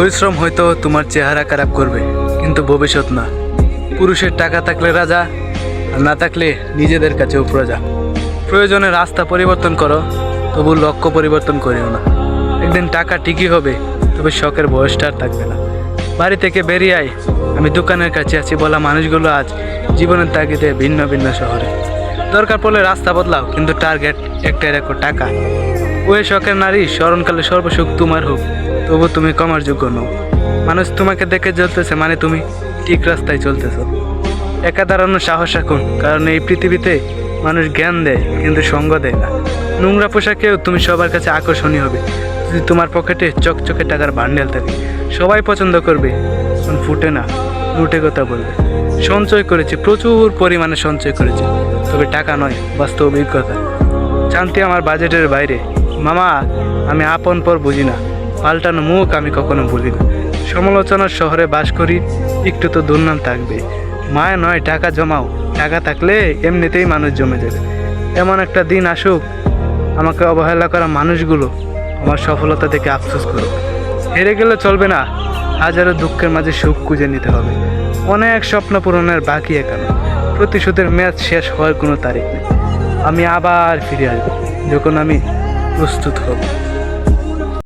পরিশ্রম হয়তো তোমার চেহারা খারাপ করবে, কিন্তু ভবিষ্যৎ না। পুরুষের টাকা থাকলে রাজা, আর না থাকলে নিজেদের কাছেও প্রজা। প্রয়োজনে রাস্তা পরিবর্তন করো, তবু লক্ষ্য পরিবর্তন করিও না। একদিন টাকা ঠিকই হবে, তবে শখের বয়সটা আর থাকবে না। বাড়ি থেকে বেরিয়ে আয়, আমি দোকানের কাছে আছি বলা মানুষগুলো আজ জীবনের তাগিদে ভিন্ন ভিন্ন শহরে। দরকার পড়লে রাস্তা বদলাও, কিন্তু টার্গেট একটাই রাখো, টাকা। ওই শখের নারী স্মরণকালে সর্বসুখ তোমার হোক, তবু তুমি কমার যোগ্য নও। মানুষ তোমাকে দেখে চলতেছে মানে তুমি ঠিক রাস্তায় চলতেছো। একা দাঁড়ানোর সাহস রাখুন, কারণ এই পৃথিবীতে মানুষ জ্ঞান দেয় কিন্তু সঙ্গ দেয় না। নোংরা পোশাকেও তুমি সবার কাছে আকর্ষণীয় হবে। যদি তোমার পকেটে চকচকে টাকার বান্ডেল থাকে, সবাই পছন্দ করবে, ফুটে না লুটে কথা বলবে। সঞ্চয় করেছি, প্রচুর পরিমাণে সঞ্চয় করেছি, তবে টাকা নয়, বাস্তব অভিজ্ঞতা। শান্তি আমার বাজেটের বাইরে। মামা, আমি আপন পর বুঝি না, পাল্টানো মুখ আমি কখনো ভুলি না। সমালোচনার শহরে বাস করি, একটু তো দুর্নাম থাকবে। মায়া নয়, টাকা জমাও। টাকা থাকলে এমনিতেই মানুষ জমে যাবে। এমন একটা দিন আসুক, আমাকে অবহেলা করা মানুষগুলো আমার সফলতা দেখে আফসোস করুক। হেরে গেলে চলবে না, হাজারো দুঃখের মাঝে সুখ খুঁজে নিতে হবে। অনেক স্বপ্ন পূরণের বাকি এখনো, প্রতিশোধের ম্যাচ শেষ হওয়ার কোনো তারিখ নেই। আমি আবার ফিরে আসবো যখন আমি প্রস্তুত হব।